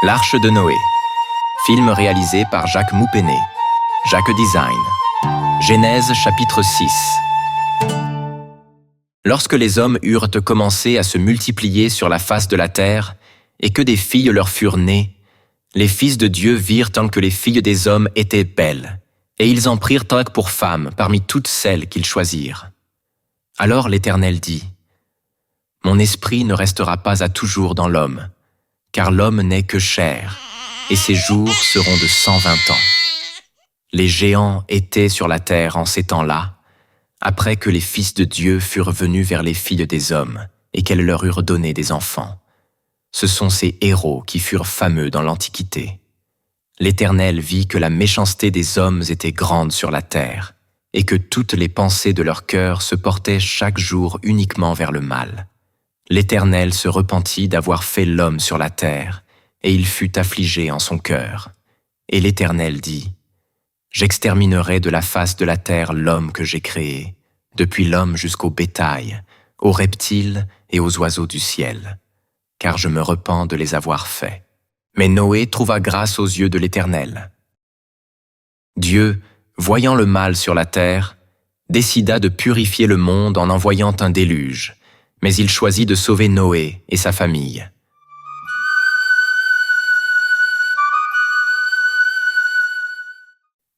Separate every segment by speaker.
Speaker 1: L'Arche de Noé. Film réalisé par Jacques Moupéné. Jacques Design. Genèse chapitre 6. Lorsque les hommes eurent commencé à se multiplier sur la face de la terre, et que des filles leur furent nées, les fils de Dieu virent que les filles des hommes étaient belles, et ils en prirent pour femmes parmi toutes celles qu'ils choisirent. Alors l'Éternel dit : « Mon esprit ne restera pas à toujours dans l'homme, car l'homme n'est que chair, et ses jours seront de 120 ans. Les géants étaient sur la terre en ces temps-là, après que les fils de Dieu furent venus vers les filles des hommes, et qu'elles leur eurent donné des enfants. Ce sont ces héros qui furent fameux dans l'Antiquité. L'Éternel vit que la méchanceté des hommes était grande sur la terre, et que toutes les pensées de leur cœur se portaient chaque jour uniquement vers le mal. L'Éternel se repentit d'avoir fait l'homme sur la terre, et il fut affligé en son cœur. Et l'Éternel dit : « J'exterminerai de la face de la terre l'homme que j'ai créé, depuis l'homme jusqu'au bétail, aux reptiles et aux oiseaux du ciel, car je me repens de les avoir faits. » Mais Noé trouva grâce aux yeux de l'Éternel. Dieu, voyant le mal sur la terre, décida de purifier le monde en envoyant un déluge, mais il choisit de sauver Noé et sa famille.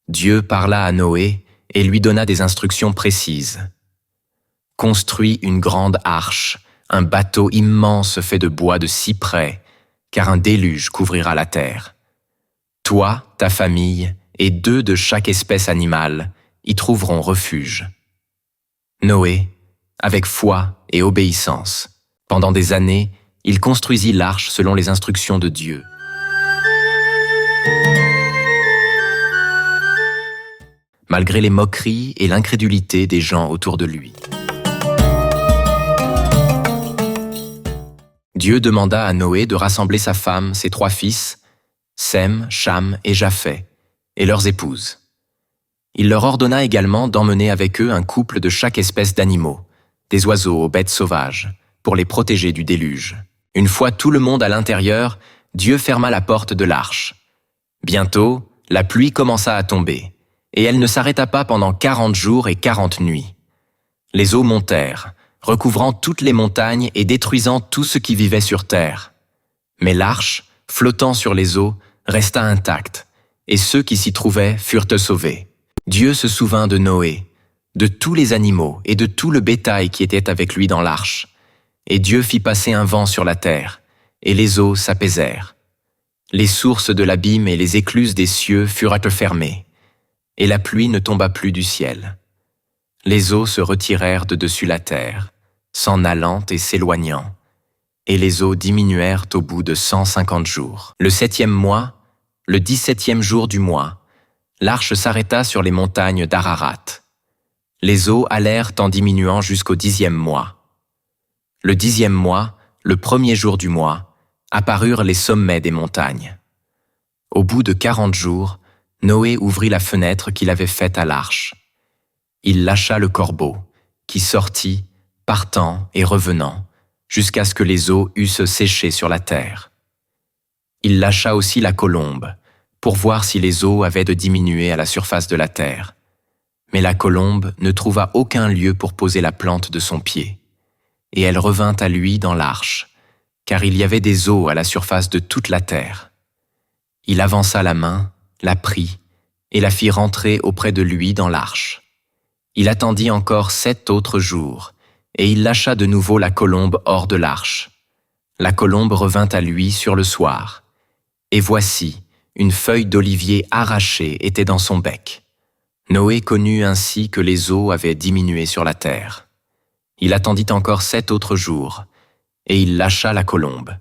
Speaker 1: Dieu parla à Noé et lui donna des instructions précises. « Construis une grande arche, un bateau immense fait de bois de cyprès, car un déluge couvrira la terre. Toi, ta famille et 2 de chaque espèce animale y trouveront refuge. » Noé, avec foi et obéissance, pendant des années, il construisit l'arche selon les instructions de Dieu. Malgré les moqueries et l'incrédulité des gens autour de lui. Dieu demanda à Noé de rassembler sa femme, ses 3 fils, Sem, Cham et Japheth, et leurs épouses. Il leur ordonna également d'emmener avec eux un couple de chaque espèce d'animaux, des oiseaux aux bêtes sauvages, pour les protéger du déluge. Une fois tout le monde à l'intérieur, Dieu ferma la porte de l'arche. Bientôt, la pluie commença à tomber, et elle ne s'arrêta pas pendant 40 jours et 40 nuits. Les eaux montèrent, recouvrant toutes les montagnes et détruisant tout ce qui vivait sur terre. Mais l'arche, flottant sur les eaux, resta intacte, et ceux qui s'y trouvaient furent sauvés. Dieu se souvint de Noé, de tous les animaux et de tout le bétail qui était avec lui dans l'arche. Et Dieu fit passer un vent sur la terre, et les eaux s'apaisèrent. Les sources de l'abîme et les écluses des cieux furent fermées, et la pluie ne tomba plus du ciel. Les eaux se retirèrent de dessus la terre, s'en allant et s'éloignant, et les eaux diminuèrent au bout de 150 jours. Le 7e mois, le 17e jour du mois, l'arche s'arrêta sur les montagnes d'Ararat. Les eaux allèrent en diminuant jusqu'au 10e mois. Le 10e mois, le 1er jour du mois, apparurent les sommets des montagnes. Au bout de 40 jours, Noé ouvrit la fenêtre qu'il avait faite à l'arche. Il lâcha le corbeau, qui sortit, partant et revenant, jusqu'à ce que les eaux eussent séché sur la terre. Il lâcha aussi la colombe, pour voir si les eaux avaient de diminuer à la surface de la terre. Mais la colombe ne trouva aucun lieu pour poser la plante de son pied, et elle revint à lui dans l'arche, car il y avait des eaux à la surface de toute la terre. Il avança la main, la prit, et la fit rentrer auprès de lui dans l'arche. Il attendit encore 7 autres jours, et il lâcha de nouveau la colombe hors de l'arche. La colombe revint à lui sur le soir, et voici, une feuille d'olivier arrachée était dans son bec. Noé connut ainsi que les eaux avaient diminué sur la terre. Il attendit encore 7 autres jours, et il lâcha la colombe.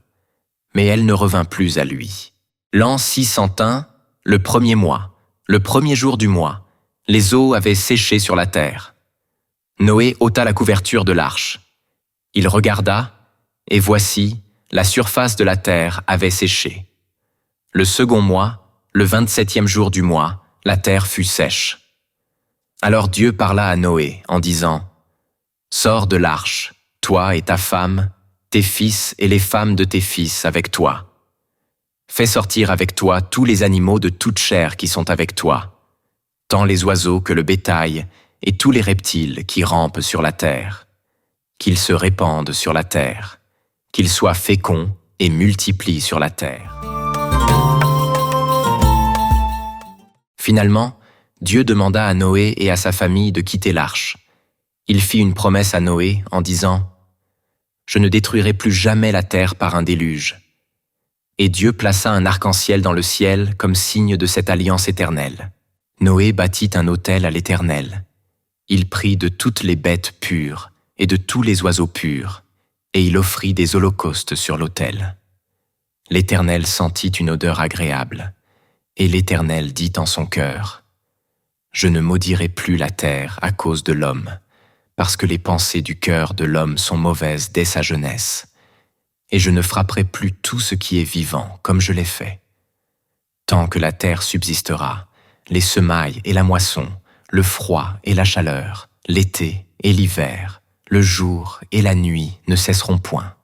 Speaker 1: Mais elle ne revint plus à lui. L'an 601, le 1er mois, le 1er jour du mois, les eaux avaient séché sur la terre. Noé ôta la couverture de l'arche. Il regarda, et voici, la surface de la terre avait séché. Le 2e mois, le 27e jour du mois, la terre fut sèche. Alors Dieu parla à Noé en disant : « Sors de l'arche, toi et ta femme, tes fils et les femmes de tes fils avec toi. Fais sortir avec toi tous les animaux de toute chair qui sont avec toi, tant les oiseaux que le bétail et tous les reptiles qui rampent sur la terre. Qu'ils se répandent sur la terre, qu'ils soient féconds et multiplient sur la terre. Finalement, Dieu demanda à Noé et à sa famille de quitter l'arche. Il fit une promesse à Noé en disant « Je ne détruirai plus jamais la terre par un déluge. » Et Dieu plaça un arc-en-ciel dans le ciel comme signe de cette alliance éternelle. Noé bâtit un autel à l'Éternel. Il prit de toutes les bêtes pures et de tous les oiseaux purs, et il offrit des holocaustes sur l'autel. L'Éternel sentit une odeur agréable, et l'Éternel dit en son cœur, « Je ne maudirai plus la terre à cause de l'homme, parce que les pensées du cœur de l'homme sont mauvaises dès sa jeunesse, et je ne frapperai plus tout ce qui est vivant comme je l'ai fait. Tant que la terre subsistera, les semailles et la moisson, le froid et la chaleur, l'été et l'hiver, le jour et la nuit ne cesseront point.